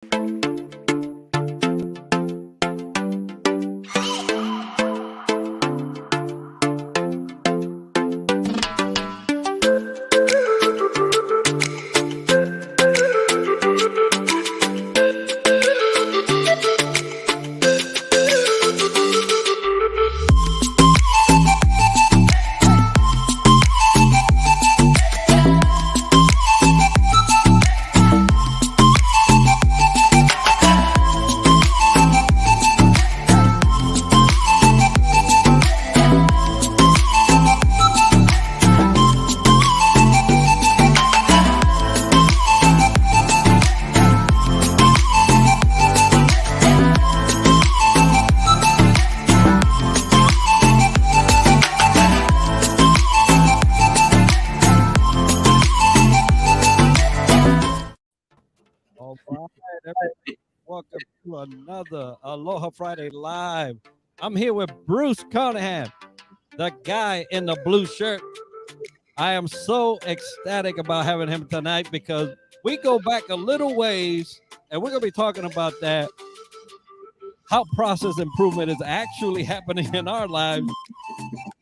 All right, everybody, welcome to another Aloha Friday Live. I'm here with Bruce Carnohan, the guy in the blue shirt. I am so ecstatic about having him tonight because we go back a little ways, and we're going to be talking about that, how process improvement is actually happening in our lives.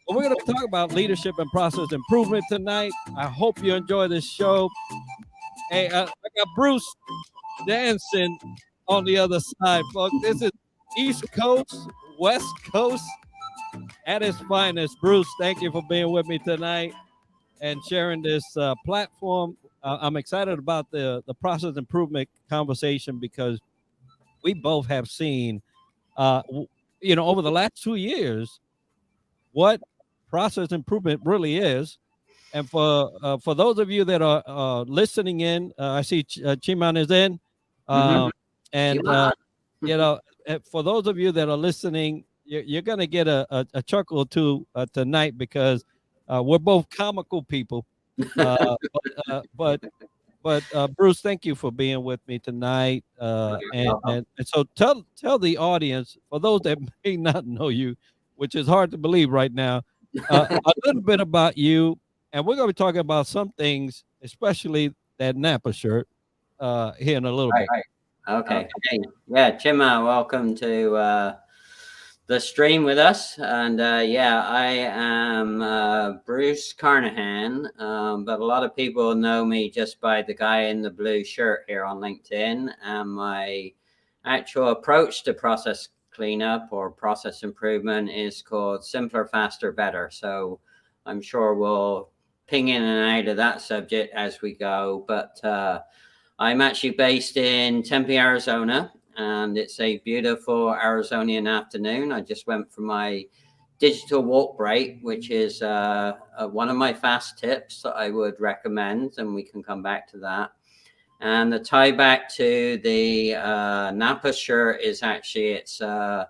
But we're going to talk about leadership and process improvement tonight. I hope you enjoy this show. Hey, I got Bruce dancing on the other side, folks. This is East Coast, West Coast at its finest. Bruce, thank you for being with me tonight and sharing this platform. I'm excited about the process improvement conversation because we both have seen, over the last 2 years, what process improvement really is. And for those of you that are listening in, I see Chiman is in. And, for those of you that are listening, you're going to get a chuckle or two tonight because we're both comical people. But Bruce, thank you for being with me tonight. And so tell the audience, for those that may not know you, which is hard to believe right now, a little bit about you. And we're going to be talking about some things, especially that Napa shirt, here in a little bit. Right. Okay. Yeah, Chima, welcome to the stream with us. And I am Bruce Carnohan, but a lot of people know me just by the guy in the blue shirt here on LinkedIn. And my actual approach to process cleanup or process improvement is called Simpler, Faster, Better. So I'm sure we'll ping in and out of that subject as we go. But I'm actually based in Tempe, Arizona, and it's a beautiful Arizonian afternoon. I just went for my digital walk break, which is one of my fast tips that I would recommend, and we can come back to that. And the tie back to the Napa shirt is actually, it's an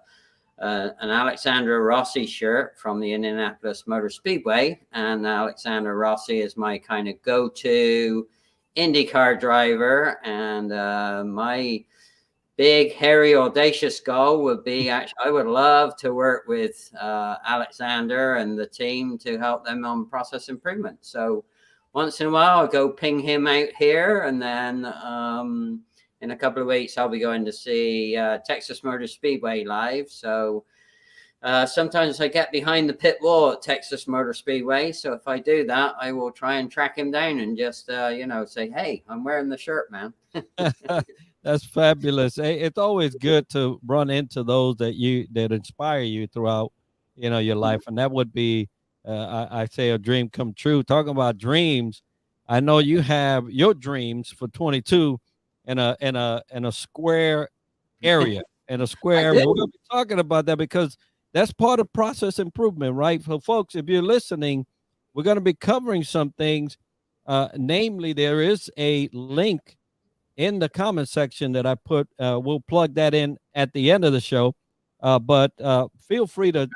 Alexander Rossi shirt from the Indianapolis Motor Speedway. And Alexander Rossi is my kind of go-to IndyCar driver. And my big, hairy, audacious goal would be, actually, I would love to work with Alexander and the team to help them on process improvement. So once in a while, I'll go ping him out here. And then in a couple of weeks, I'll be going to see Texas Motor Speedway live. So sometimes I get behind the pit wall at Texas Motor Speedway. So if I do that, I will try and track him down and just, say, hey, I'm wearing the shirt, man. That's fabulous. It's always good to run into those that inspire you throughout, your life. And that would be, I say, a dream come true. Talking about dreams, I know you have your dreams for 22 in a square area. In a square area. We're going to be talking about that because that's part of process improvement, right? For folks, if you're listening, we're going to be covering some things. Namely, there is a link in the comment section that I put. We'll plug that in at the end of the show. But feel free to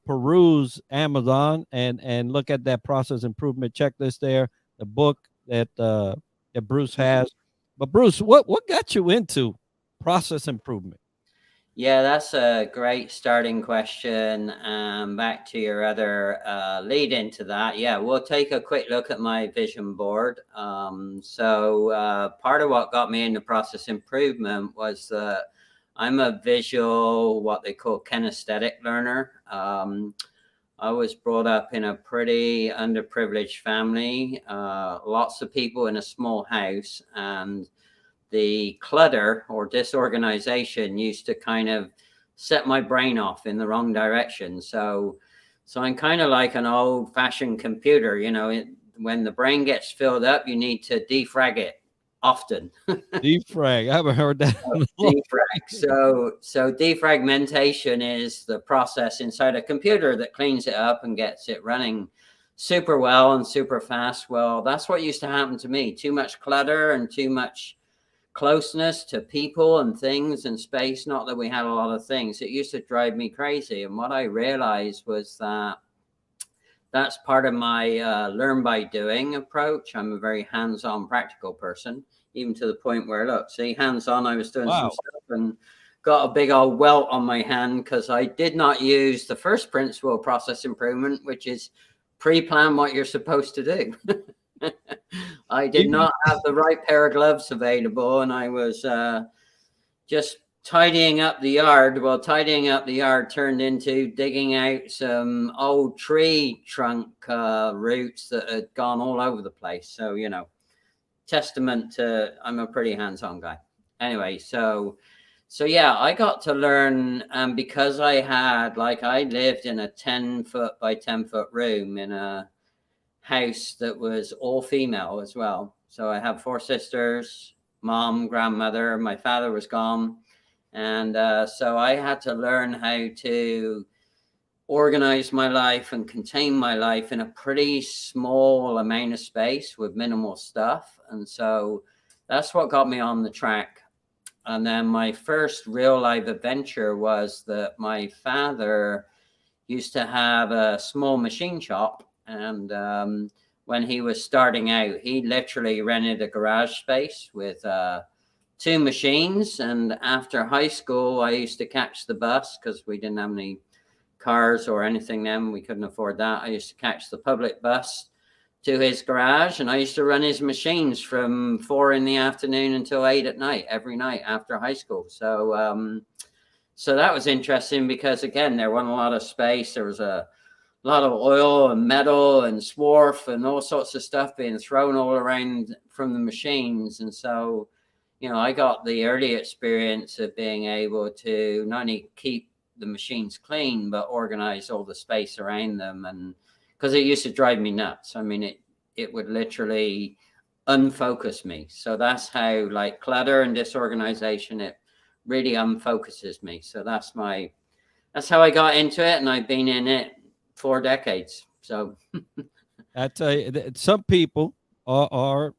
peruse Amazon and look at that process improvement checklist there, the book that Bruce has. But Bruce, what got you into process improvement? Yeah, that's a great starting question. Back to your other lead into that. Yeah, we'll take a quick look at my vision board. So part of what got me into process improvement was that I'm a visual, what they call kinesthetic learner. I was brought up in a pretty underprivileged family, lots of people in a small house, and the clutter or disorganization used to kind of set my brain off in the wrong direction. So I'm kind of like an old-fashioned computer. When the brain gets filled up, you need to defrag it often. Defrag. I haven't heard that. Defrag. So defragmentation is the process inside a computer that cleans it up and gets it running super well and super fast. Well, that's what used to happen to me. Too much clutter and too much closeness to people and things and space. Not that we had a lot of things. It used to drive me crazy. And what I realized was that that's part of my learn by doing approach. I'm a very hands-on practical person, even to the point where, look, see, hands-on, I was doing some stuff and got a big old welt on my hand because I did not use the first principle of process improvement, which is pre-plan what you're supposed to do. I did not have the right pair of gloves available, and I was just tidying up the yard. Well, tidying up the yard turned into digging out some old tree trunk roots that had gone all over the place. So, testament to I'm a pretty hands-on guy. Anyway, so yeah, I got to learn, because I lived in a 10-foot by 10-foot room in a house that was all female as well. So I have 4 sisters, mom, grandmother, my father was gone. And so I had to learn how to organize my life and contain my life in a pretty small amount of space with minimal stuff. And so that's what got me on the track. And then my first real life adventure was that my father used to have a small machine shop. And when he was starting out, he literally rented a garage space with 2 machines. And after high school, I used to catch the bus because we didn't have any cars or anything then. We couldn't afford that. I used to catch the public bus to his garage, and I used to run his machines from 4 in the afternoon until 8 at night, every night after high school. So that was interesting because, again, there wasn't a lot of space. There was a lot of oil and metal and swarf and all sorts of stuff being thrown all around from the machines. And so, I got the early experience of being able to not only keep the machines clean, but organize all the space around them. And because it used to drive me nuts. I mean, it would literally unfocus me. So that's how, like, clutter and disorganization, it really unfocuses me. So that's how I got into it. And I've been in it 4 decades. So I tell you, some people are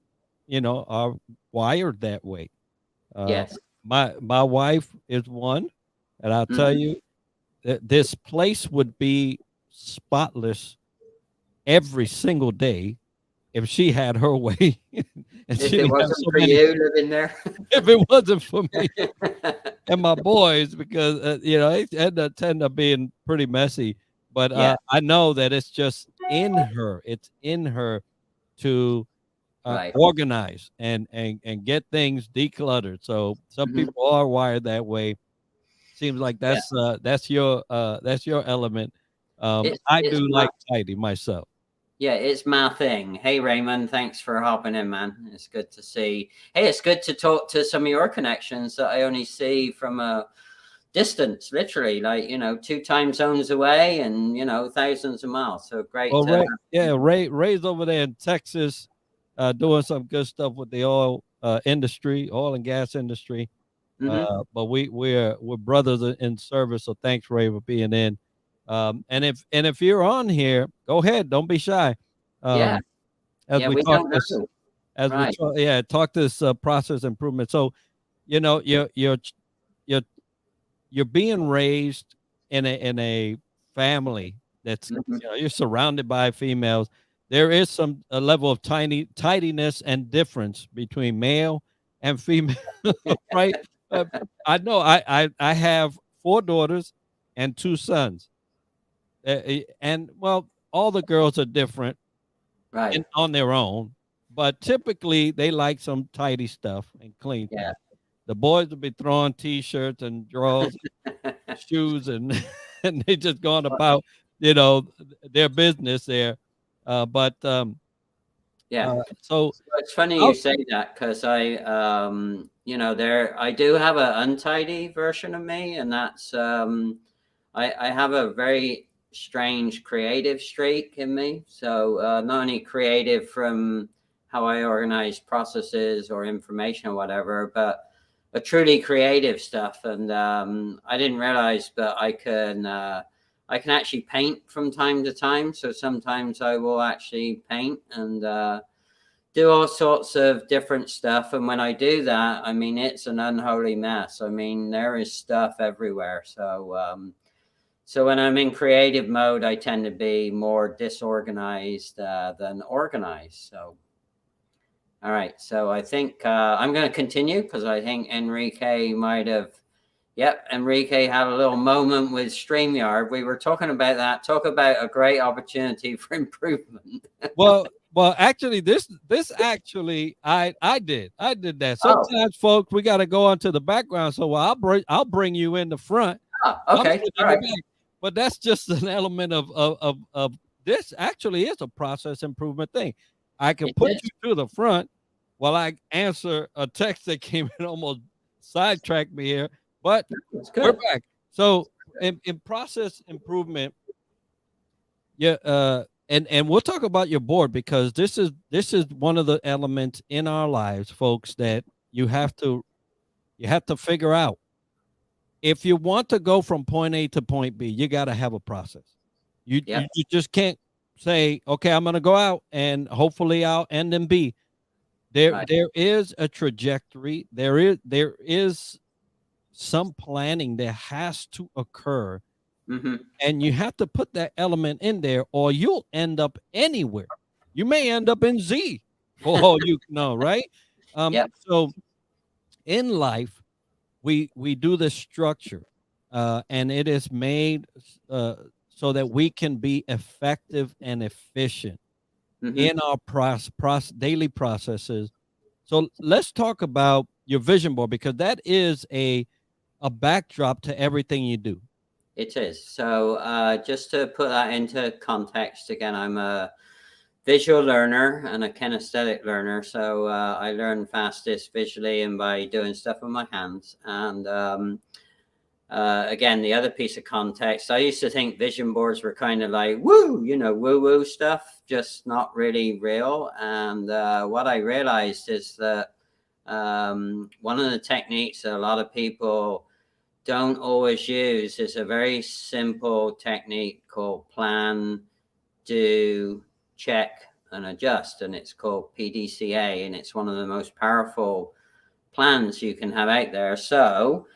wired that way. Yes. My wife is one, and I'll tell you that this place would be spotless every single day if she had her way. And if it wasn't for you living there. If it wasn't for me and my boys, because it tend to being pretty messy. But I know that it's just in her. It's in her to organize and get things decluttered. So some people are wired that way. Seems like that's your element. I do like tidy myself. Yeah, it's my thing. Hey, Raymond, thanks for hopping in, man. It's good to see. Hey, it's good to talk to some of your connections that I only see from a distance, literally, like, 2 time zones away and, thousands of miles. So great. Ray's over there in Texas doing some good stuff with the oil industry, oil and gas industry. But we're brothers in service. So thanks, Ray, for being in. And if you're on here, go ahead. Don't be shy. As we talk this process improvement. So, you're being raised in a family that's you're surrounded by females. There is a level of tidiness and difference between male and female, right? I know I have 4 daughters and 2 sons. And well, all the girls are different Right. on their own, but typically they like some tidy stuff and clean Yeah. stuff. The boys will be throwing t-shirts and drawers, shoes, and and they just going about, their business there. But Yeah. so It's funny I'll, you say that because I do have an untidy version of me, and that's I have a very strange creative streak in me. So not only creative from how I organize processes or information or whatever, but a truly creative stuff. And I didn't realize, but I can actually paint from time to time. So sometimes I will actually paint and do all sorts of different stuff. And when I do that, I mean, it's an unholy mess. I mean, there is stuff everywhere. So when I'm in creative mode, I tend to be more disorganized than organized. So, all right. So I think I'm going to continue because I think Enrique might have. Yep, Enrique had a little moment with StreamYard. We were talking about that. Talk about a great opportunity for improvement. well, actually, this actually, I did that. Oh, Sometimes, folks, we got to go onto the background. So I'll bring you in the front. I'm okay. sitting All in the right. back. But that's just an element of this. Actually, is a process improvement thing. I can put you to the front while I answer a text that came in, almost sidetracked me here. But we're back. So in process improvement, yeah, and we'll talk about your board, because this is one of the elements in our lives, folks, that you have to figure out. If you want to go from point A to point B, you got to have a process. You just can't say, okay, I'm going to go out and hopefully I'll end in B. There is a trajectory. There is some planning that has to occur. Mm-hmm. And you have to put that element in there, or you'll end up anywhere. You may end up in Z for all you know, right? So in life, we do the structure, and it is made so that we can be effective and efficient in our daily processes. So let's talk about your vision board, because that is a backdrop to everything you do. It is. So just to put that into context again, I'm a visual learner and a kinesthetic learner. So I learn fastest visually and by doing stuff with my hands. And again, the other piece of context, I used to think vision boards were kind of like woo-woo stuff, just not really real. And what I realized is that one of the techniques that a lot of people don't always use is a very simple technique called plan, do, check, and adjust. And it's called Pdca, and it's one of the most powerful plans you can have out there. So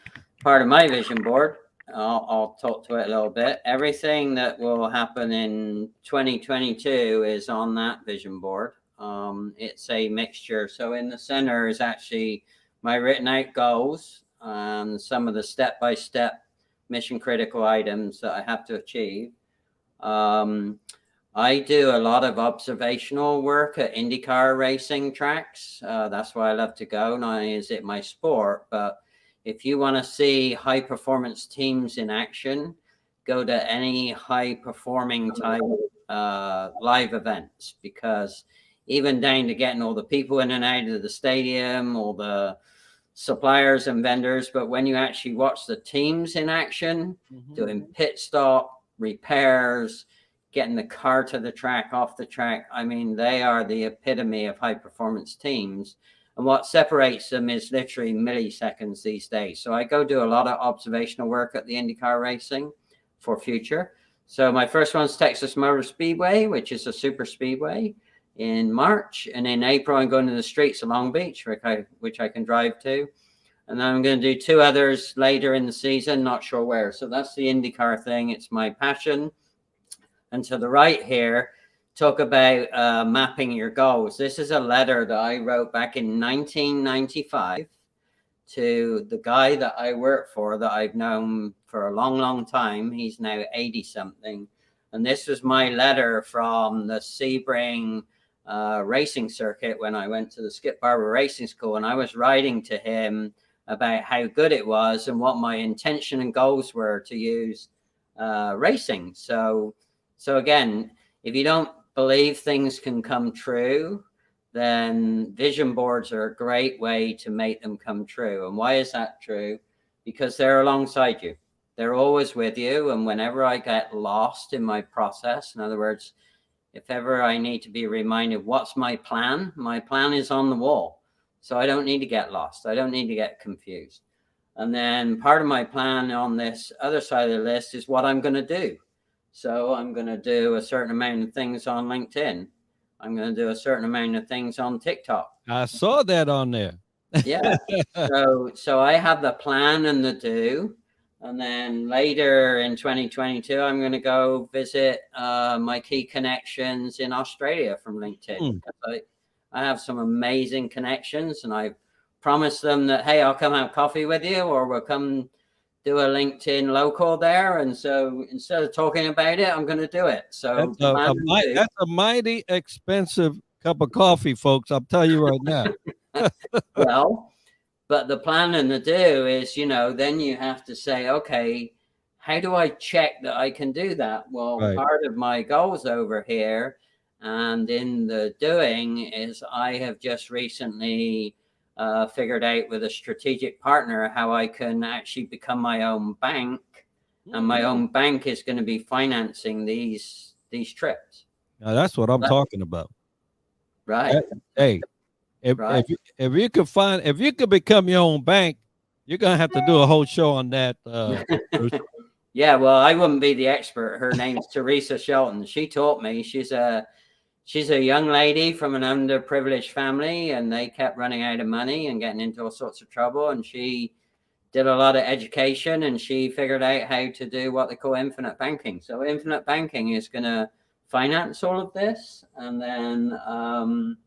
part of my vision board, I'll talk to it a little bit. Everything that will happen in 2022 is on that vision board. It's a mixture. So in the center is actually my written out goals and some of the step-by-step mission critical items that I have to achieve. I do a lot of observational work at IndyCar racing tracks. That's why I love to go. Not only is it my sport, but if you want to see high performance teams in action, go to any high performing type live events, because even down to getting all the people in and out of the stadium, all the suppliers and vendors, but when you actually watch the teams in action, doing pit stop, repairs, getting the car to the track, off the track, I mean, they are the epitome of high performance teams. And what separates them is literally milliseconds these days. So I go do a lot of observational work at the IndyCar racing for future. So my first one's Texas Motor Speedway, which is a super speedway, in March. And in April, I'm going to the streets of Long Beach, which I can drive to. And then I'm going to do 2 others later in the season, not sure where. So that's the IndyCar thing. It's my passion. And to the right here, talk about mapping your goals. This is a letter that I wrote back in 1995 to the guy that I work for that I've known for a long, long time. He's now 80 something. And this was my letter from the Sebring racing circuit when I went to the Skip Barber Racing School. And I was writing to him about how good it was and what my intention and goals were to use racing. So again, if you don't believe things can come true, then vision boards are a great way to make them come true. And why is that true? Because they're alongside you. They're always with you. And whenever I get lost in my process, in other words, if ever I need to be reminded what's my plan is on the wall. So I don't need to get lost. I don't need to get confused. And then part of my plan on this other side of the list is what I'm going to do. So I'm going to do a certain amount of things on LinkedIn. I'm going to do a certain amount of things on TikTok. I saw that on there. Yeah. So I have the plan and the do. And then later in 2022, I'm going to go visit my key connections in Australia from LinkedIn. I have some amazing connections, and I promised them that, hey, I'll come have coffee with you, or we'll come do a LinkedIn local there. And so instead of talking about it, I'm going to do it. So that's a mighty expensive cup of coffee, folks. I'll tell you right now. Well, but the plan and the do is, then you have to say, okay, how do I check that I can do that? Well, part of my goals over here and in the doing is I have just recently figured out with a strategic partner how I can actually become my own bank, and my own bank is going to be financing these trips. Now that's what I'm talking about. Right. Hey, if you could become your own bank, you're gonna have to do a whole show on that. Yeah, well, I wouldn't be the expert. Her name's Teresa Shelton. She taught me. She's a young lady from an underprivileged family, and they kept running out of money and getting into all sorts of trouble. And she did a lot of education, and she figured out how to do what they call infinite banking. So infinite banking is going to finance all of this, and then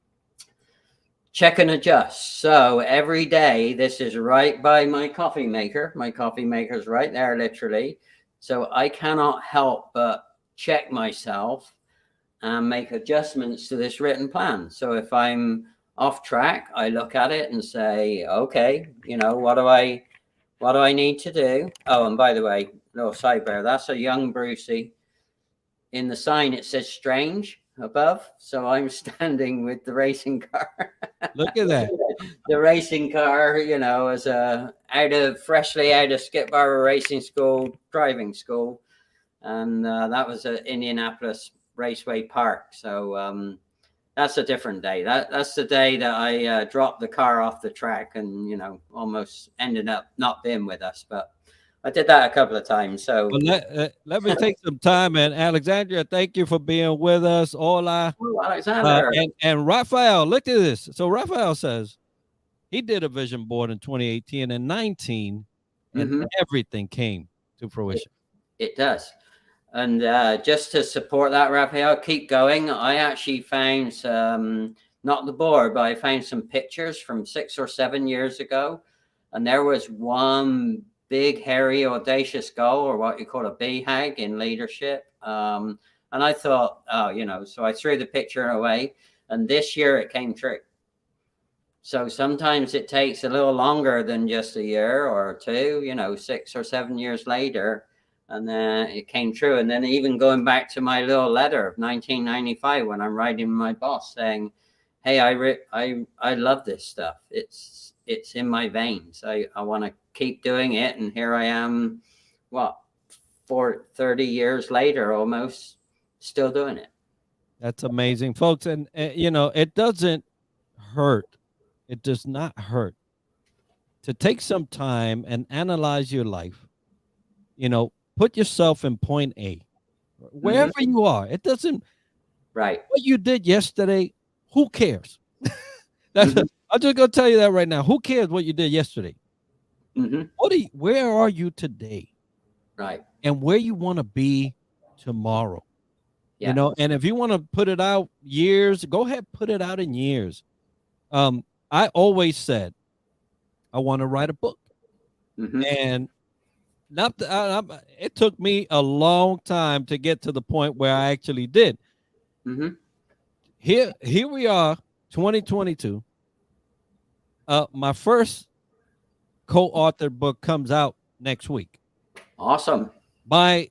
check and adjust. So every day, this is right by my coffee maker. My coffee maker is right there, literally. So I cannot help but check myself and make adjustments to this written plan. So if I'm off track, I look at it and say, okay, what do I need to do? Oh, and by the way, little sidebar, that's a young Brucey. In the sign, it says strange above. So I'm standing with the racing car. Look at that. The racing car, as freshly out of Skip Barber Racing School, driving school. And that was at Indianapolis Raceway Park. So that's a different day. That's the day that I dropped the car off the track and, almost ended up not being with us. But I did that a couple of times. So let me take some time. And Alexandria, thank you for being with us. Hola. Alexander. And Raphael, look at this. So Raphael says he did a vision board in 2018 and 19, and everything came to fruition. It does. And just to support that, Raphael, keep going. I actually found not the board, but I found some pictures from 6 or 7 years ago. And there was one big, hairy, audacious goal, or what you call a BHAG in leadership. And I thought, so I threw the picture away. And this year it came true. So sometimes it takes a little longer than just a year or two, 6 or 7 years later. And then it came true. And then even going back to my little letter of 1995, when I'm writing my boss saying, hey, I love this stuff. It's in my veins. I want to keep doing it. And here I am, 30 years later, almost still doing it. That's amazing, folks. And, it doesn't hurt. It does not hurt to take some time and analyze your life. Put yourself in point A, wherever you are. It doesn't, right. What you did yesterday, who cares? I'm just going to tell you that right now. Who cares what you did yesterday? Where are you today? Right. And where you want to be tomorrow. Yeah. And if you want to put it out years, go ahead, put it out in years. I always said, I want to write a book. Mm-hmm. And it took me a long time to get to the point where I actually did. Mm-hmm. Here we are, 2022. My first co-authored book comes out next week. Awesome. My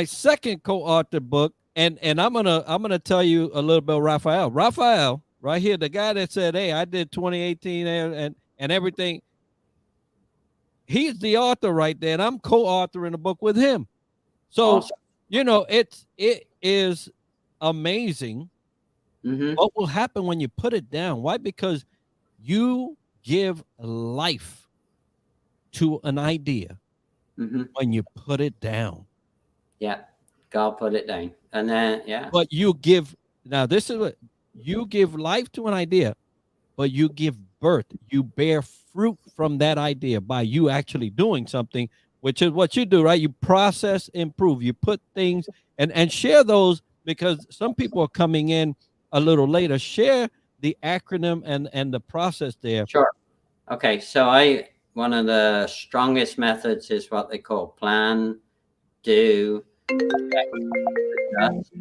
second co-authored book, and I'm gonna tell you a little bit of Raphael. Raphael, right here, the guy that said, "Hey, I did 2018 and everything." He's the author right there, and I'm co-authoring a book with him. So, Awesome. it is amazing Mm-hmm. what will happen when you put it down. Why? Because you give life to an idea Mm-hmm. when you put it down. Yeah. God put it down. And then, yeah. But you give, now this is what you give life to an idea, but you give birth. You bear fruit from that idea by you actually doing something, which is what you do, right? You process, improve, you put things and share those, because some people are coming in a little later. Share the acronym and the process there. Sure. Okay. So one of the strongest methods is what they call plan, do, adjust.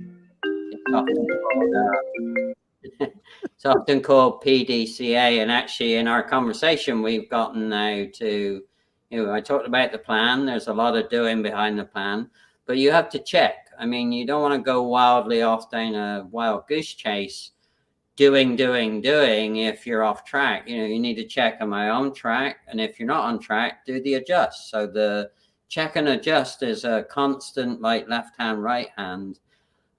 It's often called PDCA, and actually in our conversation we've gotten now to, I talked about the plan. There's a lot of doing behind the plan, but you have to check. I mean, you don't want to go wildly off down a wild goose chase, doing if you're off track. You need to check, am I on track? And if you're not on track, do the adjust. So the check and adjust is a constant, like left hand, right hand.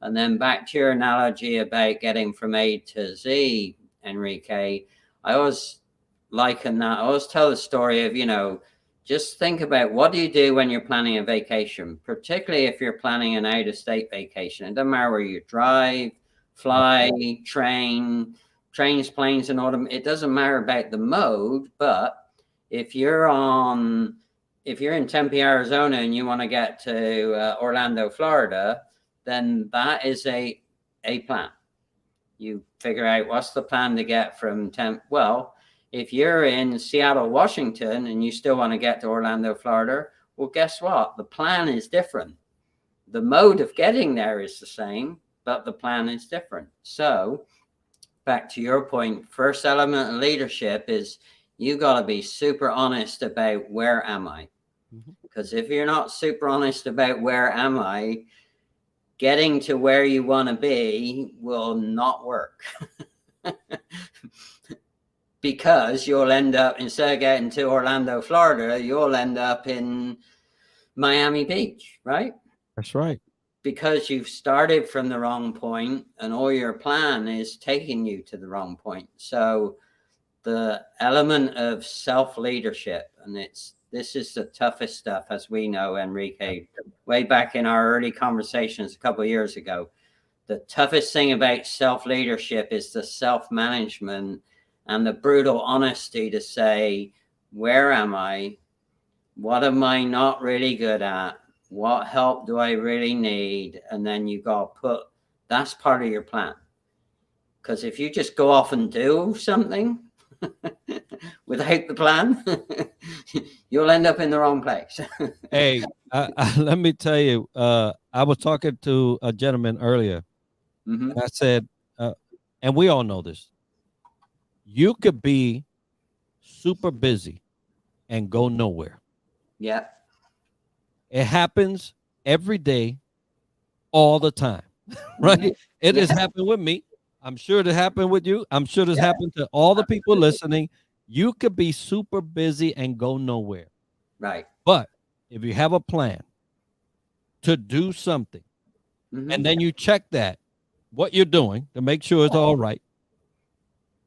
And then back to your analogy about getting from A to Z, Enrique, I always liken that. I always tell the story of, just think about, what do you do when you're planning a vacation, particularly if you're planning an out-of-state vacation. It doesn't matter where you drive, fly, trains, planes, and autumn. It doesn't matter about the mode, but if you're in Tempe, Arizona, and you want to get to Orlando, Florida, then that is a plan. You figure out what's the plan to get from well, if you're in Seattle, Washington, and you still want to get to Orlando, Florida, well, guess what? The plan is different. The mode of getting there is the same, but the plan is different. So back to your point, first element of leadership is you got to be super honest about, where am I? Because if you're not super honest about where am I, getting to where you want to be will not work. Because you'll end up, instead of getting to Orlando, Florida, you'll end up in Miami Beach, right? That's right. Because you've started from the wrong point and all your plan is taking you to the wrong point. So the element of self-leadership, and this is the toughest stuff, as we know, Enrique, way back in our early conversations a couple of years ago. The toughest thing about self-leadership is the self-management and the brutal honesty to say, where am I? What am I not really good at? What help do I really need? And then you got to that's part of your plan. Because if you just go off and do something without the plan, you'll end up in the wrong place. Hey, let me tell you, I was talking to a gentleman earlier, and I said, and we all know this, you could be super busy and go nowhere. Yeah. It happens every day, all the time, right? It has happened with me. I'm sure it happened with you. I'm sure it's happened to all the people listening. You could be super busy and go nowhere. Right. But if you have a plan to do something, and then you check that, what you're doing to make sure it's all right,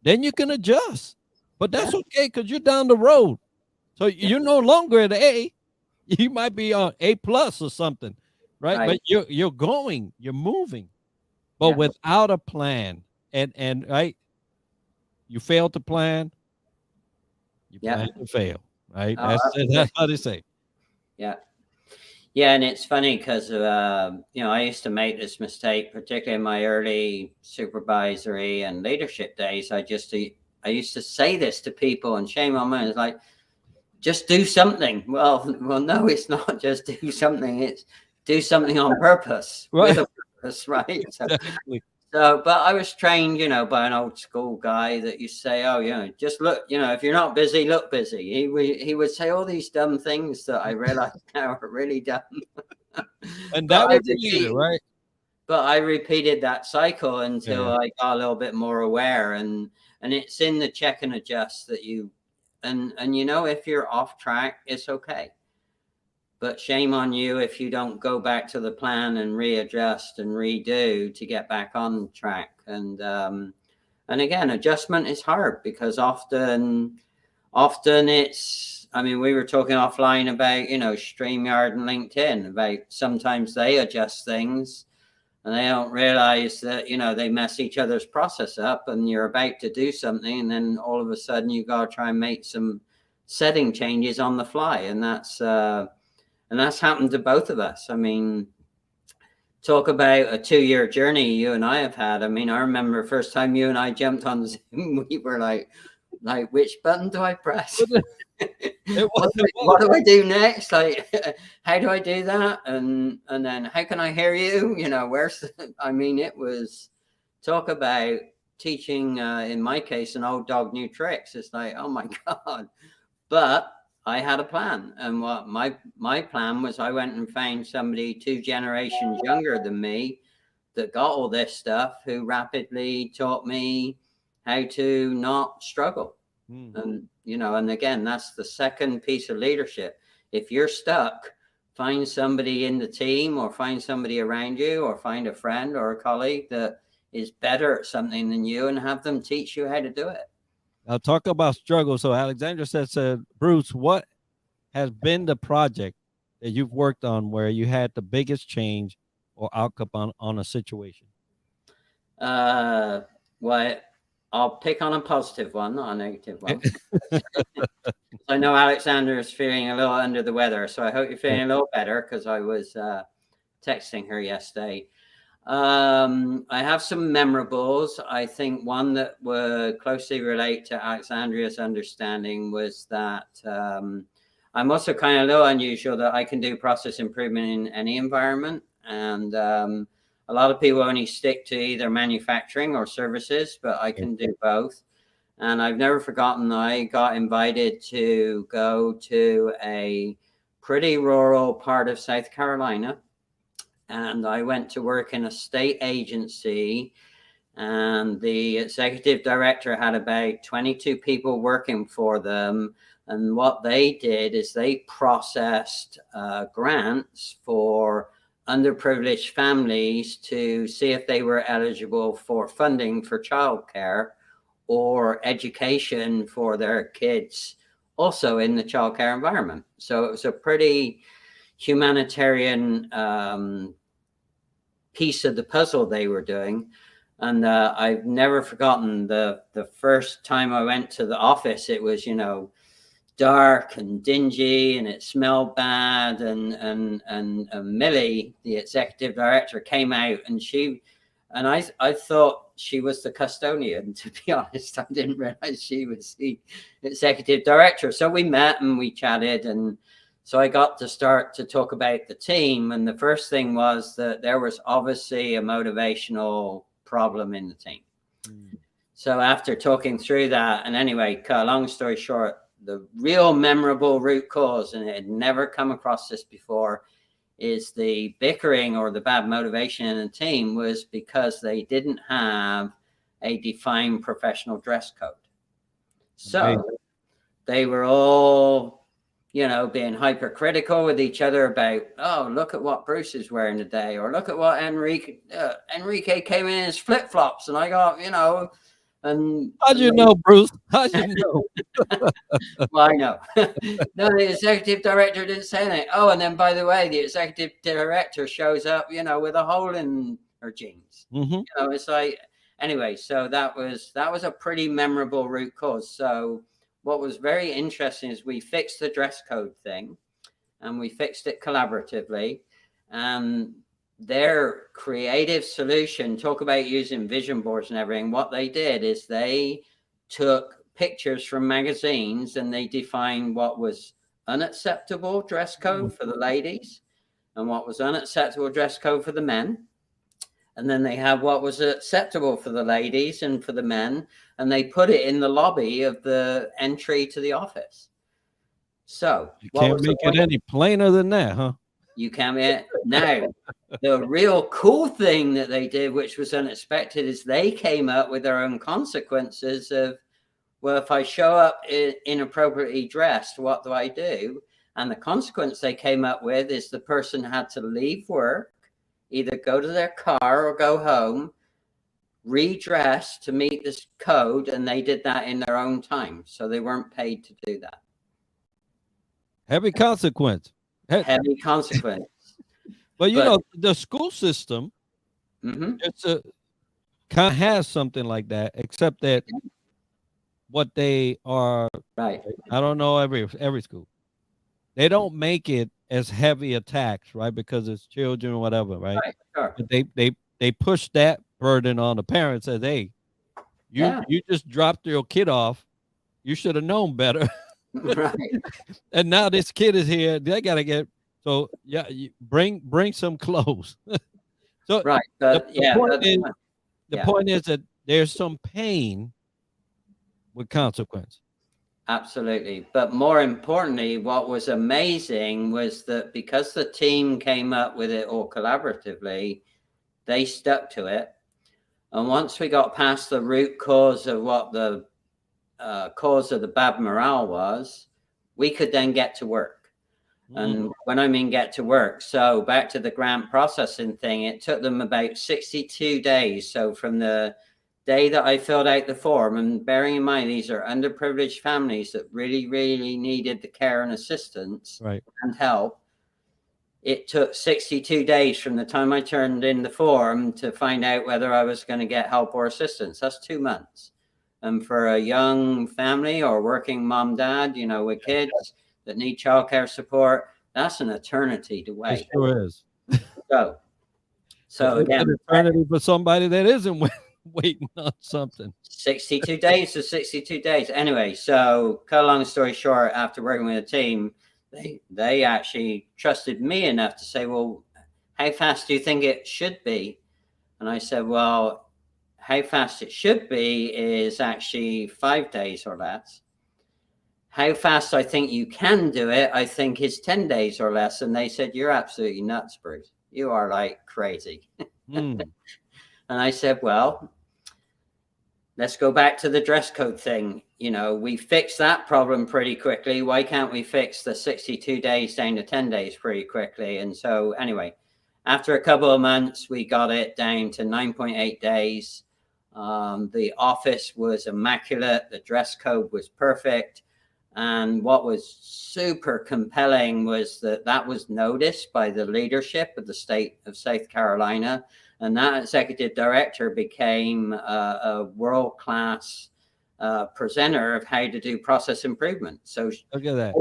then you can adjust. But that's okay, because you're down the road. So you're no longer at A. You might be on A+ or something, right? But you're going, you're moving. But without a plan, and right, you fail to plan, you plan to fail, right? That's how they say. Yeah. Yeah, and it's funny because I used to make this mistake, particularly in my early supervisory and leadership days. I used to say this to people, and shame on me. It's like, just do something. Well, no, it's not just do something. It's do something on purpose, Right. with a purpose, right? Exactly. So, but I was trained, by an old school guy that used to say, "Oh, just look, if you're not busy, look busy." He would say all these dumb things that I realized now are really dumb. And But that was the leader, right? But I repeated that cycle until Yeah. I got a little bit more aware, and it's in the check and adjust that you, and if you're off track, it's okay. But shame on you if you don't go back to the plan and readjust and redo to get back on track. And again, adjustment is hard because often it's, I mean, we were talking offline about, StreamYard and LinkedIn, about sometimes they adjust things and they don't realize that, they mess each other's process up, and you're about to do something, and then all of a sudden you got to try and make some setting changes on the fly. And that's happened to both of us. I mean, talk about a 2-year journey you and I have had. I mean, I remember the first time you and I jumped on Zoom, we were like, which button do I press? What do I do next? Like, how do I do that? And then how can I hear you? I mean, it was, talk about teaching, in my case, an old dog new tricks. It's like, oh my God. But I had a plan, and what my plan was, I went and found somebody 2 generations younger than me that got all this stuff, who rapidly taught me how to not struggle. And and again, that's the second piece of leadership. If you're stuck, find somebody in the team, or find somebody around you, or find a friend or a colleague that is better at something than you, and have them teach you how to do it. I'll talk about struggle. So Alexandra said, Bruce, what has been the project that you've worked on where you had the biggest change or outcome on a situation? Well, I'll pick on a positive one, not a negative one. I know Alexandra is feeling a little under the weather, so I hope you're feeling a little better, because I was texting her yesterday. I have some memorables. I think one that would closely relate to Alexandria's understanding was that I'm also kind of a little unusual, that I can do process improvement in any environment. And a lot of people only stick to either manufacturing or services, but I can do both. And I've never forgotten, I got invited to go to a pretty rural part of South Carolina. And I went to work in a state agency, and the executive director had about 22 people working for them. And what they did is they processed grants for underprivileged families to see if they were eligible for funding for childcare or education for their kids, also in the childcare environment. So it was a pretty humanitarian piece of the puzzle they were doing. And I've never forgotten the first time I went to the office. It was, dark and dingy, and it smelled bad. And Millie, the executive director, came out, and I thought she was the custodian. To be honest, I didn't realize she was the executive director. So we met and we chatted, and so I got to start to talk about the team. And the first thing was that there was obviously a motivational problem in the team. So after talking through that, and anyway, cut a long story short, the real memorable root cause, and it had never come across this before, is the bickering or the bad motivation in the team was because they didn't have a defined professional dress code. So they were all, being hypercritical with each other about, oh, look at what Bruce is wearing today, or look at what Enrique came in his flip-flops, and I got, and how'd you know, Bruce? How'd you know? Well, I know. No, the executive director didn't say anything. Oh, and then, by the way, the executive director shows up, with a hole in her jeans. It's like, anyway, so that was a pretty memorable root cause. So what was very interesting is we fixed the dress code thing, and we fixed it collaboratively. And their creative solution, talk about using vision boards and everything, what they did is they took pictures from magazines, and they defined what was unacceptable dress code for the ladies and what was unacceptable dress code for the men. And then they have what was acceptable for the ladies and for the men, and they put it in the lobby of the entry to the office. So you can't make it any plainer than that, huh? You can't. Now, the real cool thing that they did, which was unexpected, is they came up with their own consequences of, well, if I show up inappropriately dressed, what do I do? And the consequence they came up with is the person had to leave work, either go to their car or go home, redress to meet this code, and they did that in their own time. So they weren't paid to do that. Heavy consequence. Heavy consequence. But you know, the school system, it's kind of has something like that, except that what they are, right? I don't know every school. They don't make it as heavy a tax, right? Because it's children or whatever, right? Sure. But they push that burden on the parents. Says, hey, you just dropped your kid off. You should have known better. Right. And now this kid is here. They gotta get you bring some clothes. So right. The point is that there's some pain with consequence. Absolutely. But more importantly, what was amazing was that because the team came up with it all collaboratively, they stuck to it. And once we got past the root cause of what the cause of the bad morale was, we could then get to work. And when I mean get to work, so back to the grant processing thing, it took them about 62 days. So from the day that I filled out the form, and bearing in mind, these are underprivileged families that really, really needed the care and assistance and help. It took 62 days from the time I turned in the form to find out whether I was going to get help or assistance. That's 2 months. And for a young family or working mom, dad, you know, with kids that need childcare support, that's an eternity to wait. It sure is. So again, an eternity for somebody that isn't waiting on something. 62 days to 62 days. Anyway, so cut a long story short, after working with a team, they actually trusted me enough to say, well, how fast do you think it should be? And I said, well, how fast it should be is actually 5 days or less. How fast I think you can do it, I think is 10 days or less. And they said, you're absolutely nuts, Bruce. You are like crazy. And I said, well, let's go back to the dress code thing. You know, we fixed that problem pretty quickly. Why can't we fix the 62 days down to 10 days pretty quickly? And so anyway, after a couple of months, we got it down to 9.8 days. The office was immaculate. The dress code was perfect. And what was super compelling was that was noticed by the leadership of the state of South Carolina. And that executive director became a world-class presenter of how to do process improvement. So look at that.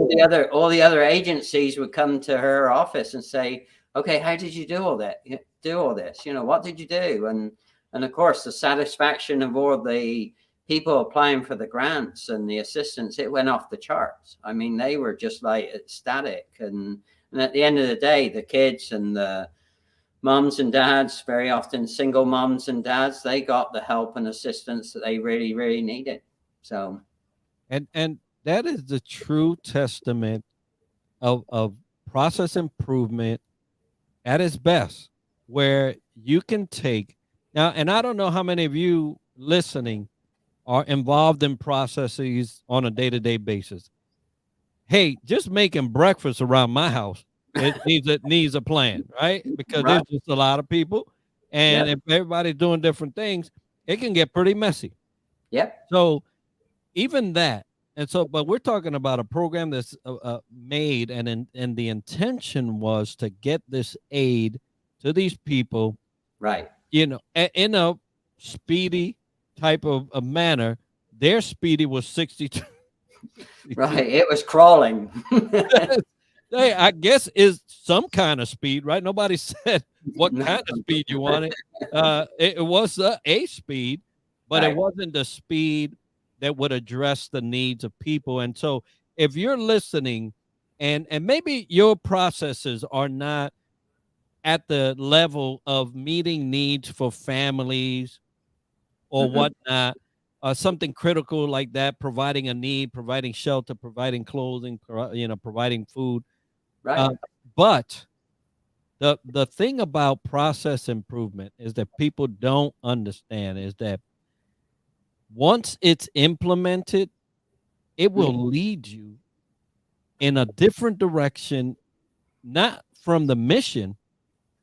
All the other agencies would come to her office and say, okay, how did you do all that? Do all this? You know, what did you do? And of course, the satisfaction of all the people applying for the grants and the assistance, it went off the charts. I mean, they were just like ecstatic. And at the end of the day, the kids and the moms and dads, very often single moms and dads, they got the help and assistance that they really, really needed. So, and that is the true testament of process improvement at its best, where you can take now, and I don't know how many of you listening are involved in processes on a day-to-day basis. Hey, just making breakfast around my house, it needs a plan, right? Because there's just a lot of people, and if everybody's doing different things, it can get pretty messy. So even that, and so, but we're talking about a program that's made, and the intention was to get this aid to these people, you know, in a speedy type of a manner. Their speedy was 62. Right, it was crawling. Hey, I guess is some kind of speed, right? Nobody said what kind of speed you wanted. It was a speed, but it wasn't the speed that would address the needs of people. And so if you're listening and maybe your processes are not at the level of meeting needs for families or whatnot, something critical like that, providing a need, providing shelter, providing clothing, providing food. Right. But the thing about process improvement is that people don't understand is that once it's implemented, it will lead you in a different direction, not from the mission,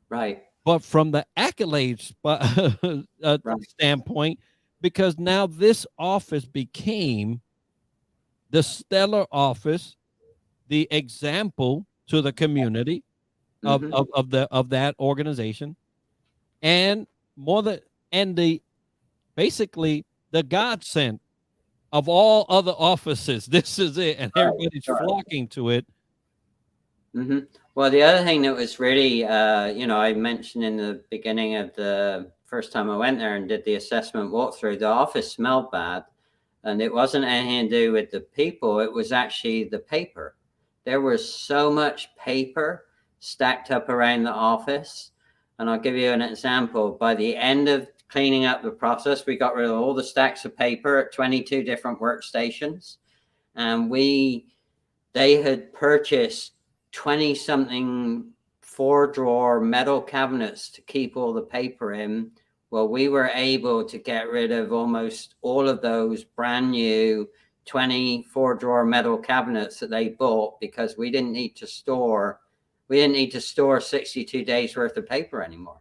Right. but from the accolades Right. standpoint, because now this office became the stellar office, the example to the community of that organization, and more than and the basically the godsend of all other offices. This is it, and everybody's flocking to it. Well, the other thing that was really, I mentioned in the beginning of the first time I went there and did the assessment walkthrough, the office smelled bad, and it wasn't anything to do with the people. It was actually the paper. There was so much paper stacked up around the office. And I'll give you an example. By the end of cleaning up the process, we got rid of all the stacks of paper at 22 different workstations. And they had purchased 20 something 4-drawer metal cabinets to keep all the paper in. Well, we were able to get rid of almost all of those brand new 24-drawer metal cabinets that they bought because we didn't need to store 62 days worth of paper anymore.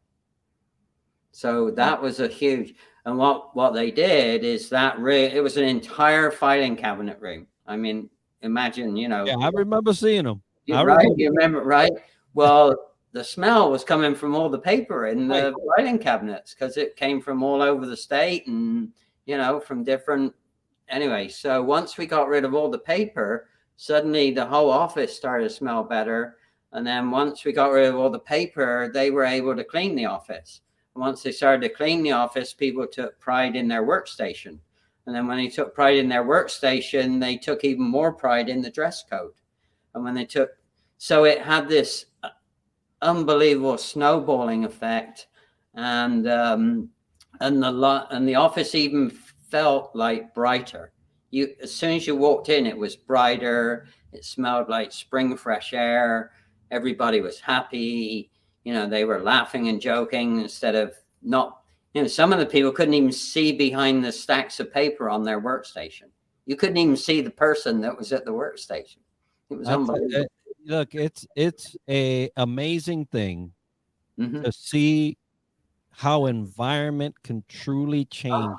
So that was a huge, and what they did is it was an entire filing cabinet room. I mean, imagine, Yeah, I remember seeing them. You remember, right? Well, the smell was coming from all the paper in the filing cabinets because it came from all over the state and, from different. Anyway, so once we got rid of all the paper, suddenly the whole office started to smell better. And then once we got rid of all the paper, they were able to clean the office. And once they started to clean the office, people took pride in their workstation. And then when they took pride in their workstation, they took even more pride in the dress code. And when so it had this unbelievable snowballing effect, and the office even felt like brighter. As soon as you walked in, it was brighter. It smelled like spring fresh air. Everybody was happy. They were laughing and joking instead of not. Some of the people couldn't even see behind the stacks of paper on their workstation. You couldn't even see the person that was at the workstation. It was unbelievable. Look, it's a amazing thing to see how environment can truly change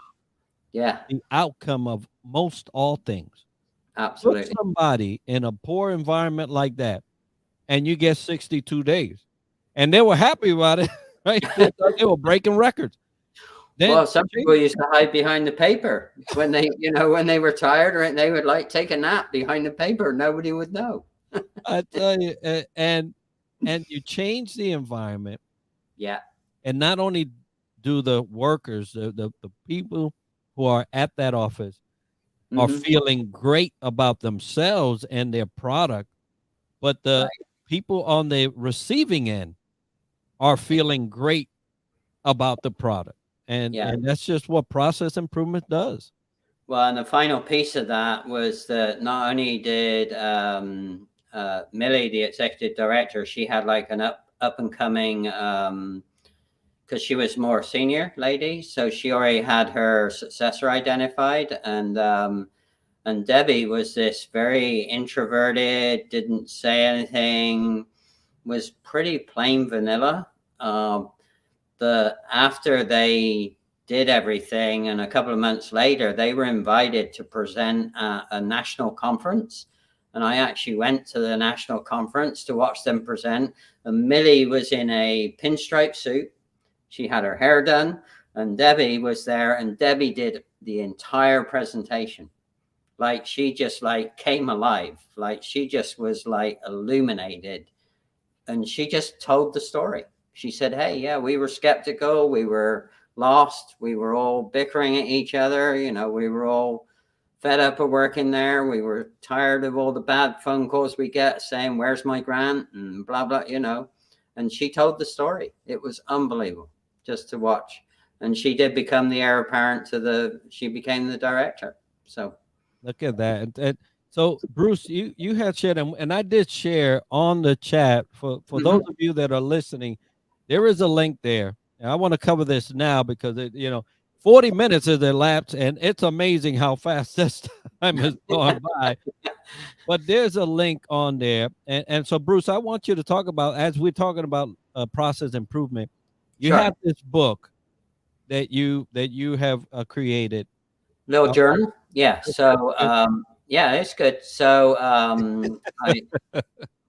the outcome of most all things. Absolutely. Put somebody in a poor environment like that, and you get 62 days, and they were happy about it, right? They were breaking records. Well, some people used to hide behind the paper when they, when they were tired, or they would take a nap behind the paper. Nobody would know. I tell you, and you change the environment. Yeah. And not only do the workers, the people who are at that office are feeling great about themselves and their product, but the people on the receiving end are feeling great about the product. And that's just what process improvement does. Well, and the final piece of that was that not only did Millie, the executive director, she had an up and coming, because she was more senior lady, so she already had her successor identified, and Debbie was this very introverted, didn't say anything, was pretty plain vanilla. After they did everything, and a couple of months later, they were invited to present at a national conference. And I actually went to the national conference to watch them present. And Millie was in a pinstripe suit. She had her hair done, and Debbie was there, and Debbie did the entire presentation. She just came alive. She just was illuminated. And she just told the story. She said, hey, yeah, we were skeptical. We were lost. We were all bickering at each other. We were all fed up of working there. We were tired of all the bad phone calls we get saying, "Where's my grant?" and blah, blah, you know. And she told the story. It was unbelievable just to watch. And she did become the heir apparent she became the director. So look at that. And so, Bruce, you had shared, and I did share on the chat for those of you that are listening. There is a link there, and I want to cover this now because 40 minutes has elapsed, and it's amazing how fast this time has gone by. But there's a link on there, and so, Bruce, I want you to talk about, as we're talking about process improvement. You have this book that you have created. Little journal. Yeah. So, yeah, it's good. So,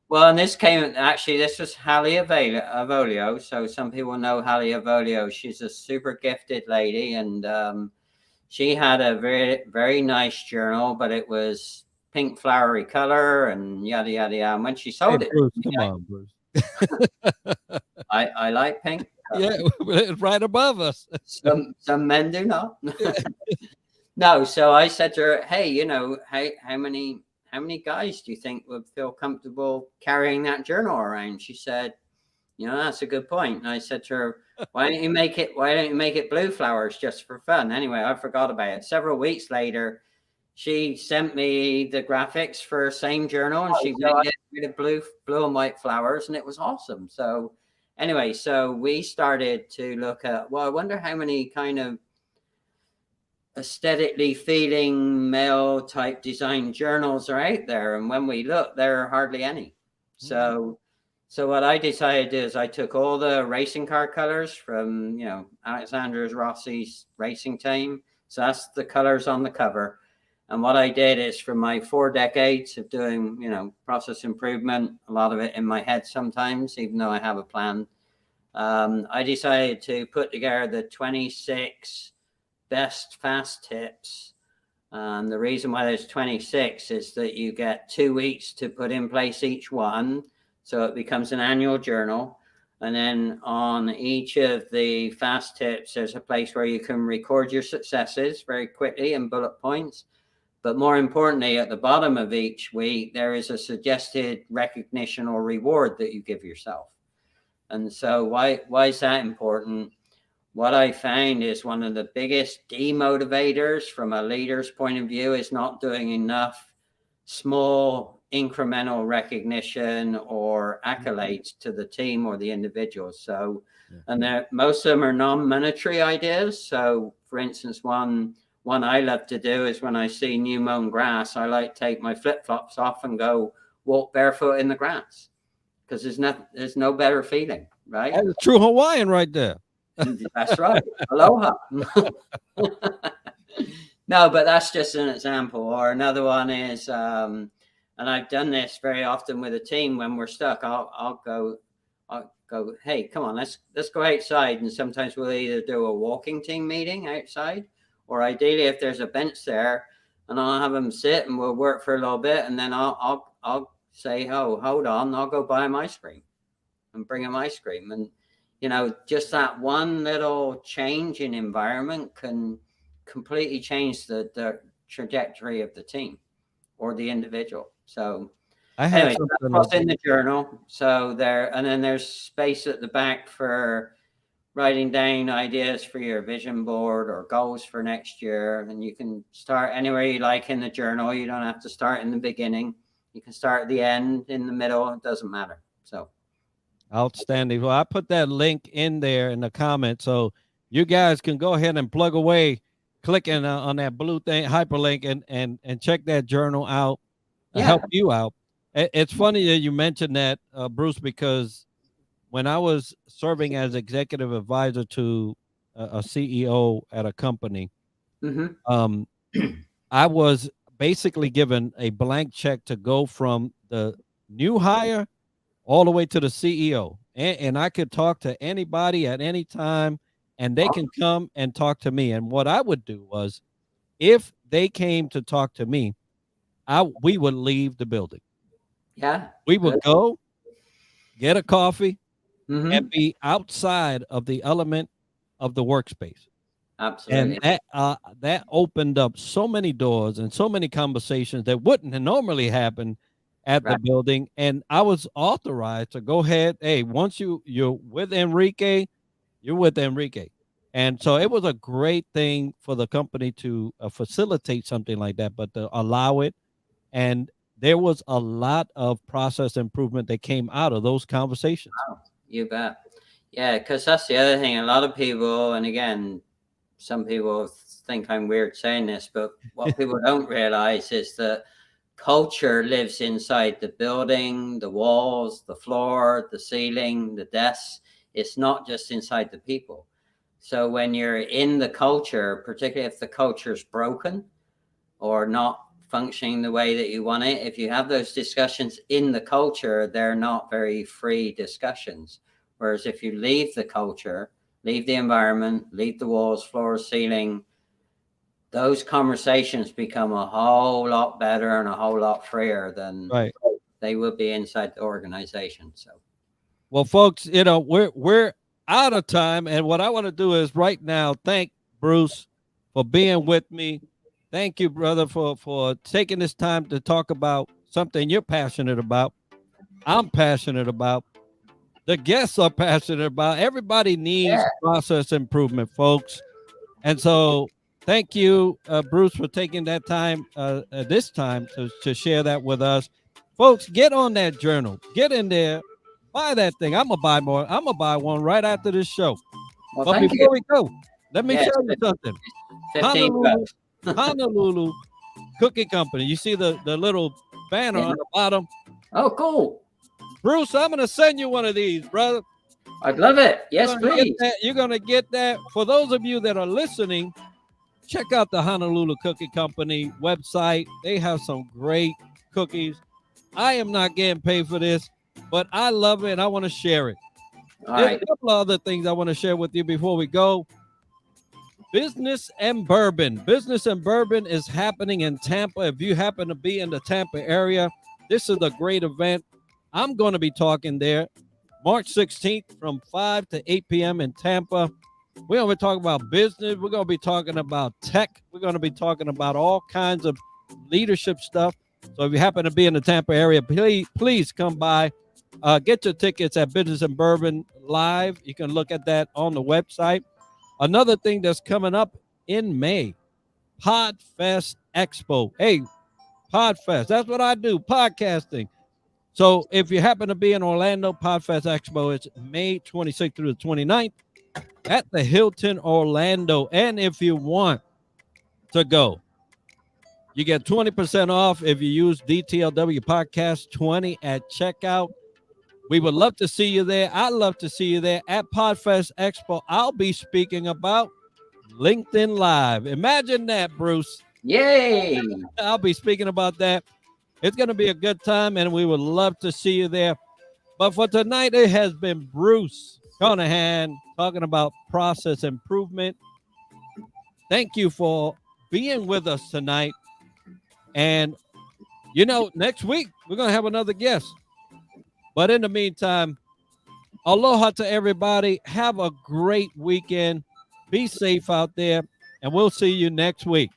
well, and this was Hallie Avolio. So some people know Hallie Avolio. She's a super gifted lady, and she had a very, very nice journal, but it was pink flowery color and yada, yada, yada. And when she sold it, Bruce, come on, Bruce. I like pink. Yeah, it's right above us. Some men do not. No, so I said to her, "Hey, how many guys do you think would feel comfortable carrying that journal around?" She said, "That's a good point." And I said to her, why don't you make it blue flowers just for fun?" Anyway, I forgot about it. Several weeks later, she sent me the graphics for the same journal, and she made it with blue and white flowers, and it was awesome. So anyway, so we started to look at, well, I wonder how many kind of aesthetically feeling male type design journals are out there, and when we look, there are hardly any. So what I decided to do is I took all the racing car colors from Alexander Rossi's racing team, so that's the colors on the cover. And what I did is, from my 4 decades of doing process improvement, a lot of it in my head sometimes, even though I have a plan, I decided to put together the 26 best fast tips. The reason why there's 26 is that you get 2 weeks to put in place each one, so it becomes an annual journal. And then on each of the fast tips, there's a place where you can record your successes very quickly in bullet points. But more importantly, at the bottom of each week, there is a suggested recognition or reward that you give yourself. And so why is that important? What I found is one of the biggest demotivators from a leader's point of view is not doing enough small incremental recognition or accolades to the team or the individual. So, and most of them are non-monetary ideas. So, for instance, one I love to do is, when I see new mown grass, I like to take my flip-flops off and go walk barefoot in the grass, because there's no better feeling, right? That's a true Hawaiian right there. That's right. Aloha. No, but that's just an example. Or another one is, and I've done this very often with a team when we're stuck. I'll go, hey, come on, let's go outside. And sometimes we'll either do a walking team meeting outside, or ideally, if there's a bench there, and I'll have them sit and we'll work for a little bit, and then I'll say, "Oh, hold on, I'll go buy them ice cream," and bring them ice cream. And just that one little change in environment can completely change the trajectory of the team or the individual. So anyway, that's what's in the journal. So and then there's space at the back for writing down ideas for your vision board or goals for next year. And you can start anywhere you like in the journal. You don't have to start in the beginning. You can start at the end, in the middle. It doesn't matter. So outstanding. Well, I put that link in there in the comments, so you guys can go ahead and plug away, clicking on that blue thing, hyperlink, and check that journal out. Help you out. It's funny that you mentioned that, Bruce, because when I was serving as executive advisor to a CEO at a company, I was basically given a blank check to go from the new hire all the way to the CEO. And I could talk to anybody at any time, and they can come and talk to me. And what I would do was, if they came to talk to me, we would leave the building. Yeah. We would go get a coffee and be outside of the element of the workspace. Absolutely. And that opened up so many doors and so many conversations that wouldn't normally happen at the Right. building. And I was authorized to go ahead. Hey, once you're with Enrique, you're with Enrique. And so it was a great thing for the company to facilitate something like that, but to allow it. And there was a lot of process improvement that came out of those conversations. Oh, you bet. Yeah, because that's the other thing. A lot of people, and again, some people think I'm weird saying this, but what people don't realize is that culture lives inside the building, the walls, the floor, the ceiling, the desks. It's not just inside the people. So when you're in the culture, particularly if the culture is broken or not functioning the way that you want it, if you have those discussions in the culture, they're not very free discussions. Whereas if you leave the culture, leave the environment, leave the walls, floor, ceiling, those conversations become a whole lot better and a whole lot freer than Right. they would be inside the organization. So, Well, folks, we're out of time, and what I want to do is right now thank Bruce for being with me. Thank you, brother, for taking this time to talk about something you're passionate about. I'm passionate about. The guests are passionate about. Everybody needs yeah, process improvement, folks. And so, thank you, Bruce, for taking that time this time to share that with us, folks. Get on that journal. Get in there. Buy that thing. I'm gonna buy more. I'm gonna buy one right after this show. well, But thank you. before we go, let me Yeah, show you something. 15 Honolulu, bucks. Honolulu Cookie Company. You see the little banner Yeah. on the bottom. Oh, cool. Bruce, I'm gonna send you one of these, brother. I'd love it. Yes, please. You're gonna get that. For those of you that are listening, check out the Honolulu Cookie Company website. They have some great cookies. I am not getting paid for this, but I love it and I want to share it. All There's right. a couple of other things I want to share with you before we go. Business and Bourbon. Business and Bourbon is happening in Tampa. If you happen to be in the Tampa area, this is a great event. I'm going to be talking there March 16th from 5 to 8 p.m. in Tampa. We're going to be talking about business. We're going to be talking about tech. We're going to be talking about all kinds of leadership stuff. So if you happen to be in the Tampa area, please come by. Get your tickets at Business and Bourbon Live. You can look at that on the website. Another thing that's coming up in May, Podfest Expo. Hey, Podfest. That's what I do, podcasting. So if you happen to be in Orlando, Podfest Expo, it's May 26th through the 29th at the Hilton Orlando. And if you want to go, you get 20% off if you use DTLW Podcast 20 at checkout. We would love to see you there. I'd love to see you there at Podfest Expo. I'll be speaking about LinkedIn Live. Imagine that, Bruce. Yay. I'll be speaking about that. It's going to be a good time, and we would love to see you there. But for tonight, it has been Bruce Carnohan talking about process improvement. Thank you for being with us tonight. And, next week, we're going to have another guest. But in the meantime, aloha to everybody. Have a great weekend. Be safe out there, and we'll see you next week.